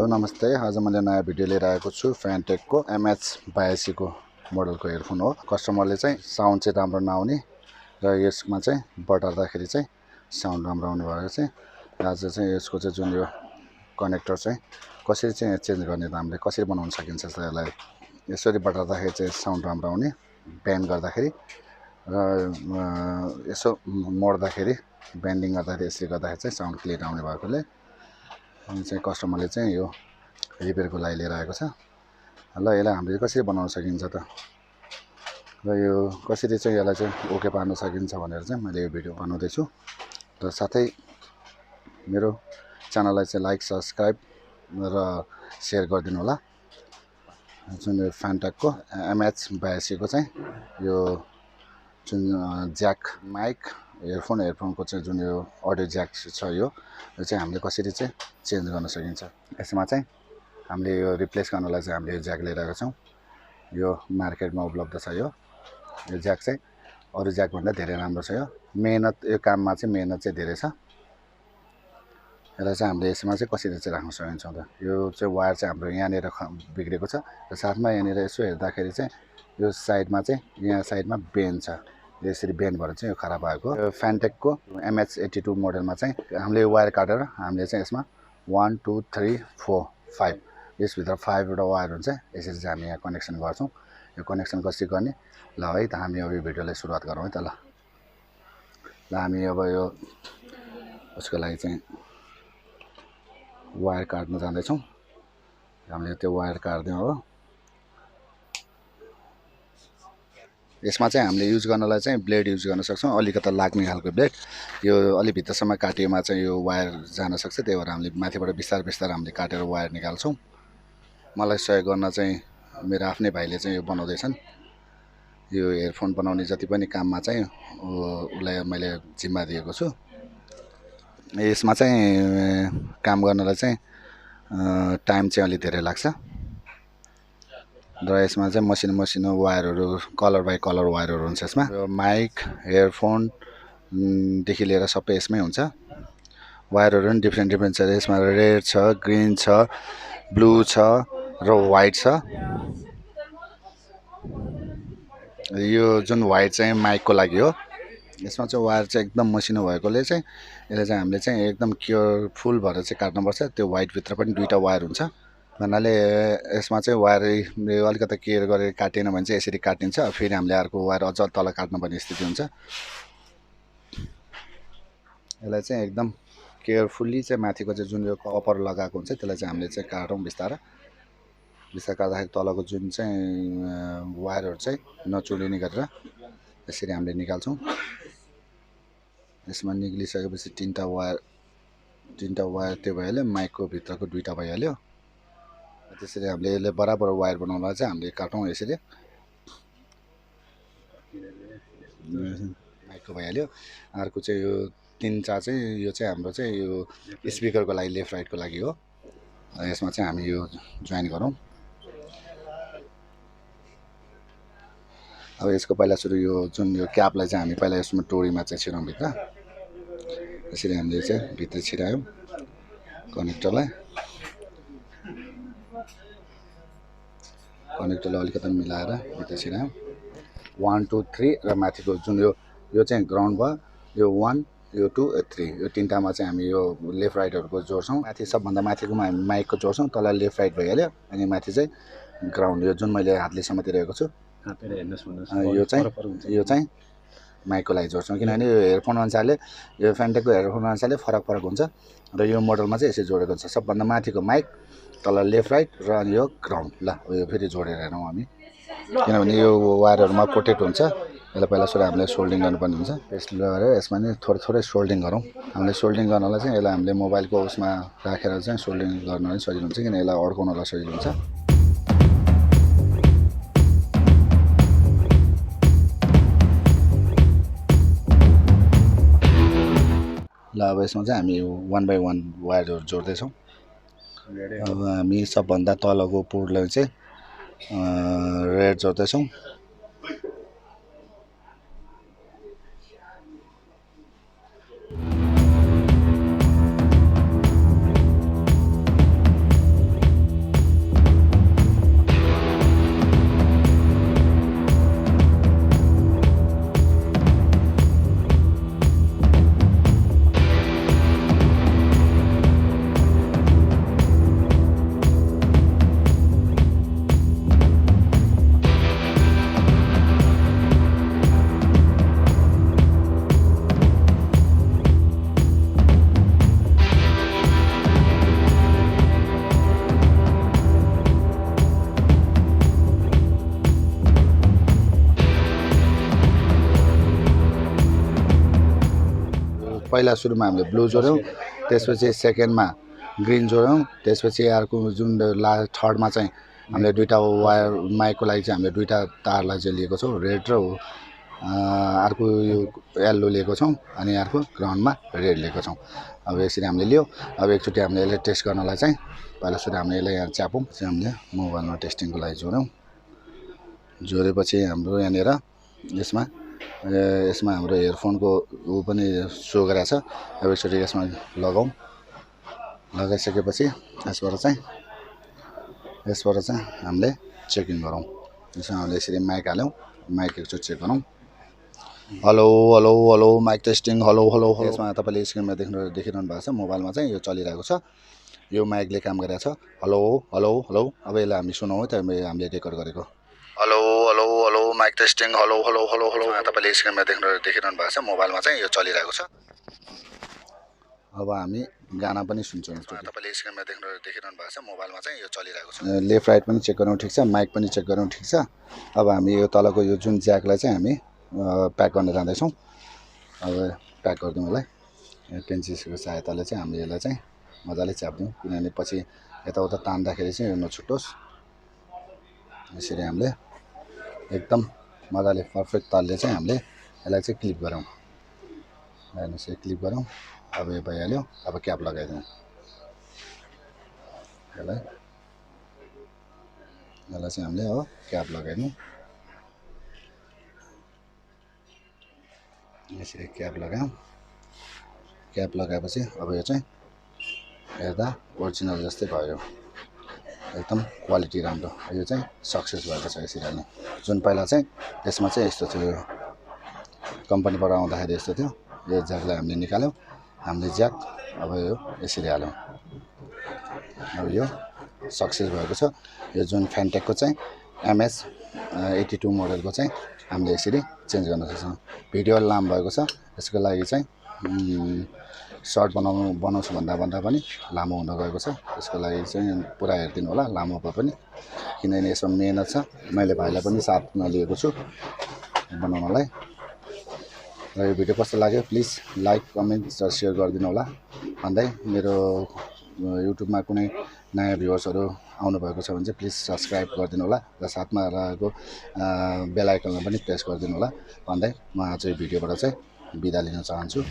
नमस्ते। आज मैले नयाँ भिडियो लिएर आएको छु। फ्यान्टेकको MH82 को मोडलको हेडफोन हो। कस्टमरले चाहिँ साउन्ड चाहिँ राम्रो नआउने र यसमा चाहिँ बटार्दाखेरि चाहिँ साउन्ड राम्रो आउने भएको चाहिँ आज चाहिँ यसको चाहिँ जुन यो कनेक्टर चाहिँ कसरी चाहिँ चेन्ज गर्ने त हामीले कसरी बनाउन सकिन्छ त यसलाई यसरी बटार्दाखेरि चाहिँ साउन्ड राम्रो आउने ब्यान्ड गर्दाखेरि र यसो मोड्दाखेरि बेन्डिङ गर्दाखेरि यसरी गर्दाखेरि चाहिँ साउन्ड क्लियर आउने भएकोले अनि चाहिँ कस्टमरले चाहिँ यो रिपेयरको लागि लिएर आएको छ। ल यसलाई हामीले कसरी बनाउन सकिन्छ त र यो कसरी चाहिँ यसलाई चाहिँ ओके पार्न सकिन्छ भनेर चाहिँ मैले यो भिडियो बनाउँदै छु र साथै मेरो च्यानललाई चाहिँ लाइक सब्स्क्राइब र शेयर गरिदिनु होला। जुन यो फ्यान्टेकको MH82 को चाहिँ यो जुन ज्याक माइक हेडफोनको चाहिँ जुन यो अडियो ज्याक छ यो चाहिँ हामीले कसरी चाहिँ चेन्ज गर्न सकिन्छ। यसमा चाहिँ हामीले यो रिप्लेस गर्नलाई चाहिँ हामीले यो ज्याक लिएर आएको छौँ। यो मार्केटमा उपलब्ध छ। यो ज्याक चाहिँ अरू ज्याकभन्दा धेरै राम्रो छ। यो मेहनत यो काममा चाहिँ मेहनत चाहिँ धेरै छ। यसलाई चाहिँ हामीले यसमा चाहिँ कसरी चाहिँ राख्न सकिन्छ त यो चाहिँ वायर चाहिँ हाम्रो यहाँनिर बिग्रेको छ र साथमा यहाँनिर यसो हेर्दाखेरि चाहिँ यो साइडमा चाहिँ यहाँ साइडमा बेन्ड छ। यसरी बेन्ड भएर चाहिँ यो खराब भएको। यो फ्यान्टेकको MH82 मोडलमा चाहिँ हामीले वायर काटेर हामीले चाहिँ यसमा 1 2 3 4 5 यसभित्र 5 वटा वायर हुन्छ। यसरी चाहिँ हामी यहाँ कनेक्सन गर्छौँ। यो कनेक्सन कसरी गर्ने ल है त हामी अब यो भिडियोलाई सुरुवात गरौँ है त। ल हामी अब यो उसको लागि चाहिँ वायर काट्न जाँदैछौँ। हामीले त्यो वायर काट्दियौँ। अब यसमा चाहिँ हामीले युज गर्नलाई चाहिँ ब्लेड युज गर्न सक्छौँ। अलिकता लाग्ने खालको ब्लेड यो अलि भित्रसम्म काटिएमा चाहिँ यो वायर जान सक्छ। त्यही भएर हामीले माथिबाट बिस्तार बिस्तार हामीले काटेर वायर निकाल्छौँ। मलाई सहयोग गर्न चाहिँ मेरो आफ्नै भाइले चाहिँ यो बनाउँदैछन्। यो हेडफोन बनाउने जति पनि काममा चाहिँ उसलाई मैले जिम्मा दिएको छु। यसमा चाहिँ काम गर्नलाई चाहिँ टाइम चाहिँ अलि धेरै लाग्छ र यसमा चाहिँ मसिनो वायरहरू कलर बाई कलर वायरहरू हुन्छ। यसमा यो माइक हेडफोनदेखि लिएर सबै यसमै हुन्छ। वायरहरू पनि डिफ्रेन्ट छ। यसमा रेड छ, ग्रिन छ, ब्लू छ र वाइट छ। यो जुन वाइट चाहिँ माइकको लागि हो। यसमा चाहिँ वायर चाहिँ एकदम मसिनो भएकोले चाहिँ यसले चाहिँ हामीले चाहिँ एकदम केयरफुल भएर चाहिँ काट्नुपर्छ। त्यो वाइटभित्र पनि दुईवटा वायर हुन्छ भन्नाले यसमा चाहिँ वायर अलिकति केयर गरेर काटिएन भने चाहिँ यसरी काटिन्छ। फेरि हामीले अर्को वायर अझ तल काट्नुपर्ने स्थिति हुन्छ। यसलाई चाहिँ एकदम केयरफुल्ली चाहिँ माथिको चाहिँ जुन यो कपर लगाएको हुन्छ त्यसलाई चाहिँ हामीले चाहिँ काटौँ बिस्तारै काट्दाखेरि तलको जुन चाहिँ वायरहरू चाहिँ नचुलिने गरेर यसरी हामीले निकाल्छौँ। यसमा निक्लिसकेपछि तीनवटा वायर त्यो भइहाल्यो। माइकको भित्रको दुईवटा भइहाल्यो। त्यसरी हामीले यसले बराबर वायर बनाउनलाई चाहिँ हामीले काटौँ। यसरी माइकको भइहाल्यो। अर्को चाहिँ यो 3-4 चाहिँ यो चाहिँ हाम्रो चाहिँ यो स्पिकरको लागि लेफ्ट राइटको लागि हो। यसमा चाहिँ हामी यो जोइन गरौँ। अब यसको पहिला सुरु यो जुन यो क्यापलाई चाहिँ हामी पहिला यसमा टोरीमा चाहिँ छिराउँ भित्र। यसरी हामीले चाहिँ भित्र छिरायौँ कनेक्टरलाई अलिकति मिलाएर भित्र छिरायौँ। 1 2 3 र माथिको जुन यो चाहिँ ग्राउन्ड भयो। यो 1 यो 2 3 यो तीनटामा चाहिँ हामी यो लेफ्ट राइटहरूको जोड्छौँ। माथि सबभन्दा माथिकोमा हामी माइकको जोड्छौँ। तल लेफ्ट राइट भइहाल्यो। अनि माथि चाहिँ ग्राउन्ड यो जुन मैले हातले समातिरहेको छु यो चाहिँ माइकको लागि जोड्छौँ। किनभने यो हेडफोन अनुसारले यो फ्यान्टेकको हेडफोन अनुसारले फरक हुन्छ र यो मोडलमा चाहिँ यसरी जोडेको छ। सबभन्दा माथिको माइक तल लेफ्ट राइट र अनि यो ग्राउन्ड। ल यो फेरि जोडेर हेरौँ हामी किनभने यो वायरहरूमा कोटेड हुन्छ। यसलाई पहिला सुरु हामीले सोल्डिङ गर्नुपर्ने हुन्छ। पेस्ट लगाएर यसमा नि थोरै सोल्डिङ गरौँ। हामीले सोल्डिङ गर्नलाई चाहिँ यसलाई हामीले मोबाइलको उसमा राखेर चाहिँ सोल्डिङ गर्न पनि सजिलो हुन्छ किन यसलाई अड्काउनलाई सजिलो हुन्छ। ल अब यसमा चाहिँ हामी 1 बाई 1 वायरहरू जोड्दैछौँ। अब हामी सबभन्दा तलको पोर्टलाई चाहिँ रेड जोड्दैछौँ। पहिला सुरुमा हामीले ब्लू जोड्यौँ, त्यसपछि सेकेन्डमा ग्रिन जोड्यौँ, त्यसपछि अर्को जुन थर्डमा चाहिँ हामीले दुईवटा वायर माइकको लागि चाहिँ हामीले दुईवटा तारलाई चाहिँ लिएको छौँ, रेड र अर्को यो येल्लो लिएको छौँ अनि अर्को ग्राउन्डमा रेड लिएको छौँ। अब यसरी हामीले लियो। अब एकचोटि हामीले यसलाई टेस्ट गर्नलाई चाहिँ पहिला सुरु हामीले यसलाई यहाँ च्यापौँ चाहिँ हामीले मोबाइलमा टेस्टिङको लागि जोड्यौँ। जोडेपछि हाम्रो यहाँनिर यसमा हाम्रो हेडफोनको ऊ पनि सो गरेको छ। अब एकचोटि यसमा लगाउँ। लगाइसकेपछि यसबाट चाहिँ हामीले चेकिङ गरौँ। यसमा हामीले यसरी माइक हाल्यौँ, माइक एकचोटि चेक गरौँ। Hello hello hello mike testing, hello hello hello. यसमा तपाईँले स्क्रिनमा देखिरहनु भएको छ, मोबाइलमा चाहिँ यो चलिरहेको छ, यो माइकले काम गरेको छ। Hello hello hello. अब यसलाई हामी सुनौँ है त हामीले रेकर्ड गरेको। Hello hello hello mike testing, hello hello hello hello. तपाईँले स्क्रिनमा देखिरहनु भएको छ, मोबाइलमा चाहिँ यो चलिरहेको छ। अब हामी गाना पनि सुन्छौँ। तपाईँले स्क्रिनमा देखिरहनु भएको छ, मोबाइलमा चाहिँ यो चलिरहेको छ। लेफ्ट राइट पनि चेक गरौँ, ठिक छ। माइक पनि चेक गरौँ, ठिक छ। अब हामी यो तलको यो जुन ज्याकलाई चाहिँ हामी प्याक गर्न जाँदैछौँ। अब प्याक गरिदिउँ यसलाई। पेन्सिलको सहायताले चाहिँ हामीले यसलाई चाहिँ मजाले च्याप्दिउँ, किनभने पछि यताउता तान्दाखेरि चाहिँ यो नछुट्टोस्। यसरी हामीले एकदम मजाले पर्फेक्ट तालले चाहिँ हामीले यसलाई चाहिँ क्लिप गरौँ। हेर्नुहोस्, यो क्लिप गरौँ। अब यो भइहाल्यो। अब क्याप लगाइदिउँ यसलाई चाहिँ हामीले अब क्याप लगाइदिउँ। यसरी क्याप लगायौँ। क्याप लगाएपछि अब यो चाहिँ हेर्दा ओरिजिनल जस्तै भयो, एकदम क्वालिटी राम्रो। यो चाहिँ सक्सेस भएको छ यसरी हाल्नु। जुन पहिला चाहिँ यसमा चाहिँ यस्तो थियो, यो कम्पनीबाट आउँदाखेरि यस्तो थियो। यो ज्याकलाई हामीले निकाल्यौँ, हामीले ज्याक अब यो यसरी हाल्यौँ। अब यो सक्सेस भएको छ। यो जुन फ्यान्टेकको चाहिँ MS82 मोडलको चाहिँ हामीले यसरी चेन्ज गर्न सक्छौँ। भिडियो लामो भएको छ, यसको लागि चाहिँ सर्ट बनाउँछु भन्दा पनि लामो हुन गएको छ। यसको लागि चाहिँ पुरा हेरिदिनु होला, लामो भए पनि, किनभने यसमा मेहनत छ। मैले भाइलाई पनि साथमा लिएको छु बनाउनलाई। र यो भिडियो कस्तो लाग्यो प्लिज लाइक, कमेन्ट र सेयर गरिदिनु होला भन्दै, मेरो युट्युबमा कुनै नयाँ भ्युवर्सहरू आउनुभएको छ भने चाहिँ प्लिज सब्सक्राइब गरिदिनु होला र साथमा रहेको बेल आइकनलाई पनि प्रेस गरिदिनु होला भन्दै म आज यो भिडियोबाट चाहिँ बिदा लिन चाहन्छु।